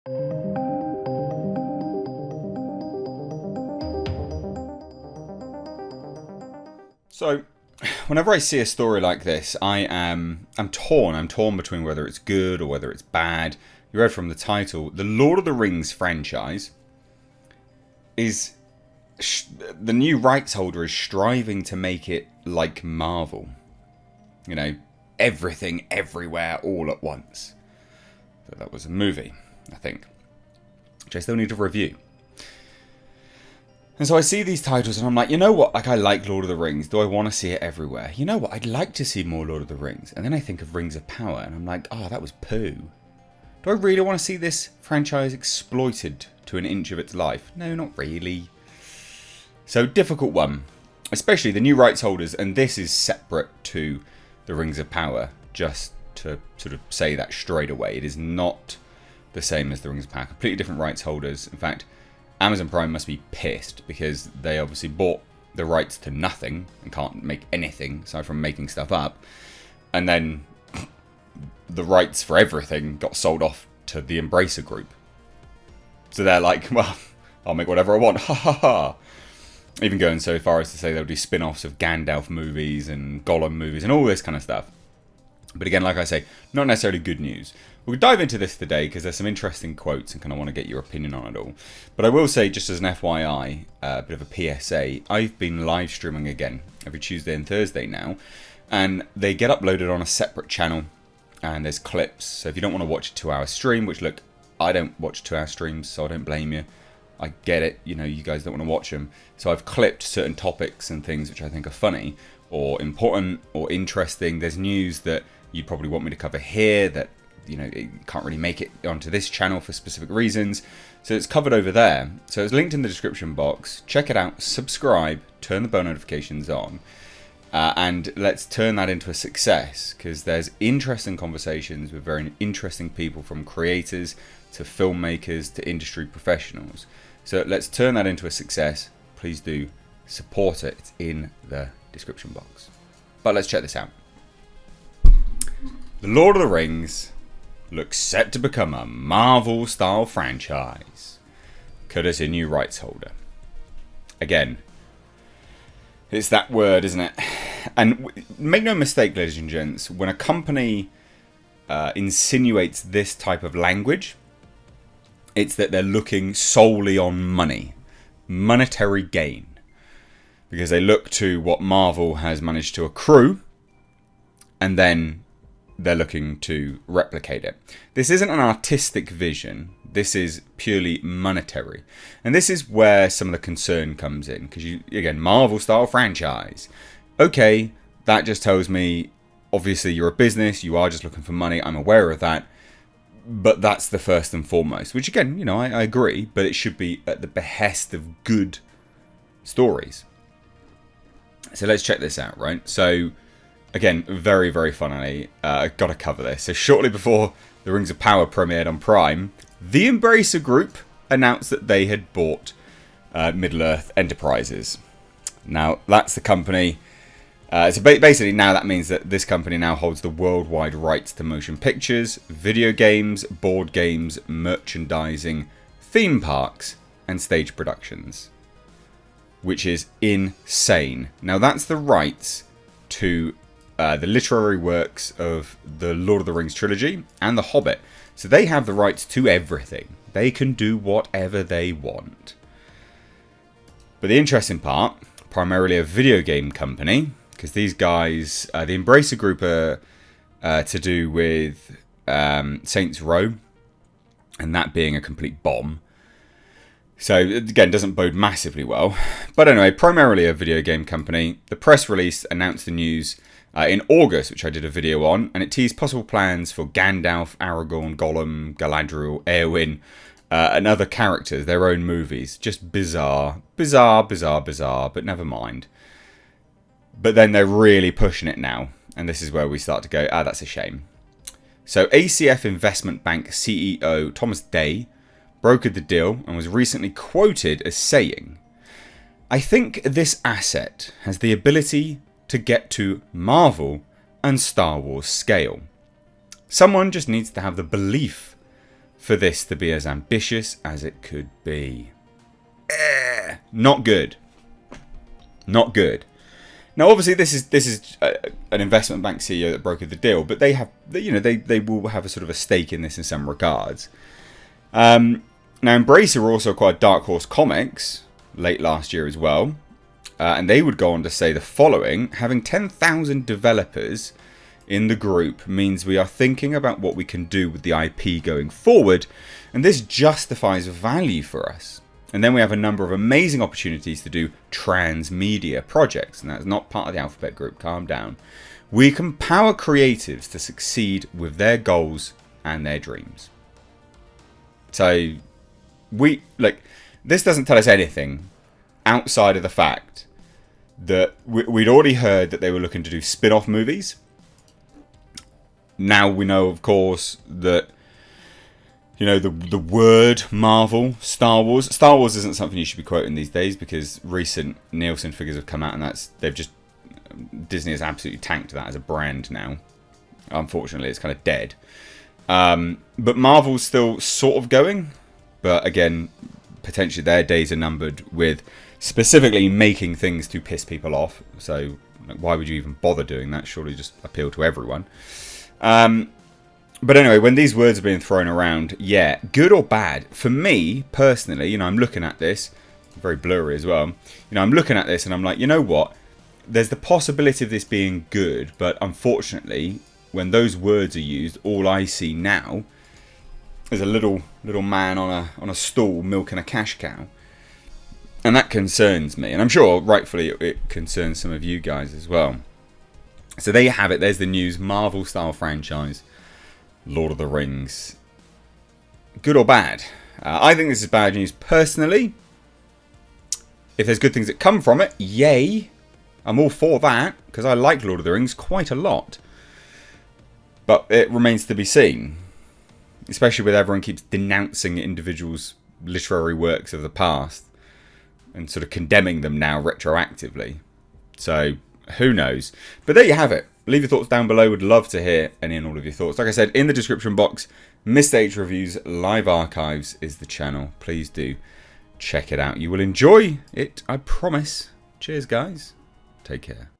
So, whenever I see a story like this, I'm torn. I'm torn between whether it's good or whether it's bad. You read from the title, the Lord of the Rings franchise is the new rights holder is striving to make it like Marvel. You know, everything, everywhere, all at once. So that was a movie, I think, which I still need to review. And so I see these titles and I'm like, you know what? Like, I like Lord of the Rings. Do I want to see it everywhere? You know what? I'd like to see more Lord of the Rings. And then I think of Rings of Power and I'm like, oh, that was poo. Do I really want to see this franchise exploited to an inch of its life? No, not really. So, difficult one. Especially the new rights holders, and this is separate to the Rings of Power, just to sort of say that straight away. It is not the same as the Rings of Power. Completely different rights holders. In fact, Amazon Prime must be pissed because they obviously bought the rights to nothing and can't make anything aside from making stuff up. And then the rights for everything got sold off to the Embracer Group. So they're like, well, I'll make whatever I want. Ha ha ha. Even going so far as to say they'll do spin-offs of Gandalf movies and Gollum movies and all this kind of stuff. But again, like I say, not necessarily good news. We'll dive into this today because there's some interesting quotes and kind of want to get your opinion on it all. But I will say, just as an FYI, a bit of a PSA, I've been live streaming again every Tuesday and Thursday now. And they get uploaded on a separate channel and there's clips. So if you don't want to watch a 2-hour stream, which look, I don't watch 2-hour streams, so I don't blame you. I get it, you know, you guys don't want to watch them. So I've clipped certain topics and things which I think are funny or important or interesting. There's news that you'd probably want me to cover here that, you know, it can't really make it onto this channel for specific reasons. So it's covered over there. So it's linked in the description box. Check it out, subscribe, turn the bell notifications on, and let's turn that into a success because there's interesting conversations with very interesting people, from creators to filmmakers to industry professionals. So let's turn that into a success. Please do support it. It's in the description box. But let's check this out. The Lord of the Rings looks set to become a Marvel-style franchise, courtesy new rights holder. Again, it's that word, isn't it? And make no mistake, ladies and gents, when a company insinuates this type of language, it's that they're looking solely on money, monetary gain, because they look to what Marvel has managed to accrue, and then they're looking to replicate it. This isn't an artistic vision. This is purely monetary. And this is where some of the concern comes in. Because, again, Marvel-style franchise. Okay, that just tells me, obviously, you're a business. You are just looking for money. I'm aware of that. But that's the first and foremost. Which, again, you know, I agree. But it should be at the behest of good stories. So let's check this out, right? So, again, very, very funnily, I've got to cover this. So shortly before the Rings of Power premiered on Prime, the Embracer Group announced that they had bought Middle-earth Enterprises. Now, that's the company. So basically, now that means that this company now holds the worldwide rights to motion pictures, video games, board games, merchandising, theme parks, and stage productions. Which is insane. Now, that's the rights to the literary works of the Lord of the Rings trilogy and The Hobbit. So they have the rights to everything. They can do whatever they want. But the interesting part, primarily a video game company, because these guys, the Embracer Group are to do with Saints Row, and that being a complete bomb. So, again, doesn't bode massively well. But anyway, primarily a video game company. The press release announced the news in August, which I did a video on, and it teased possible plans for Gandalf, Aragorn, Gollum, Galadriel, Eowyn, and other characters, their own movies. Just bizarre, but never mind. But then they're really pushing it now, and this is where we start to go, that's a shame. So ACF Investment Bank CEO Thomas Day brokered the deal and was recently quoted as saying, "I think this asset has the ability to get to Marvel and Star Wars scale. Someone just needs to have the belief for this to be as ambitious as it could be. Not good. Not good. Now, obviously, this is an investment bank CEO that brokered the deal, but they have, they will have a sort of a stake in this in some regards. Now, Embracer also acquired Dark Horse Comics late last year as well, and they would go on to say the following: having 10,000 developers in the group means we are thinking about what we can do with the IP going forward, and this justifies value for us. And then we have a number of amazing opportunities to do Transmedia projects, and that's not part of the Alphabet Group. Calm down. We can empower creatives to succeed with their goals and their dreams. So, this doesn't tell us anything outside of the fact that we'd already heard that they were looking to do spin-off movies. Now we know, of course, that the word Marvel, Star Wars. Star Wars isn't something you should be quoting these days because recent Nielsen figures have come out, and Disney has absolutely tanked that as a brand now. Unfortunately, it's kind of dead. But Marvel's still sort of going, but again, potentially their days are numbered with specifically making things to piss people off. So why would you even bother doing that? Surely just appeal to everyone. But anyway, when these words are being thrown around, yeah, good or bad? For me, personally, I'm looking at this, very blurry as well. I'm looking at this and I'm like, you know what? There's the possibility of this being good, but unfortunately, when those words are used, all I see now is a little man on a stool milking a cash cow. And that concerns me. And I'm sure, rightfully, it concerns some of you guys as well. So there you have it. There's the news. Marvel-style franchise. Lord of the Rings. Good or bad? I think this is bad news personally. If there's good things that come from it, yay. I'm all for that, because I like Lord of the Rings quite a lot. But it remains to be seen. Especially with everyone keeps denouncing individuals' literary works of the past. And sort of condemning them now retroactively. So, who knows? But there you have it. Leave your thoughts down below. Would love to hear any and all of your thoughts. Like I said, in the description box, Mr. H Reviews Live Archives is the channel. Please do check it out. You will enjoy it, I promise. Cheers, guys. Take care.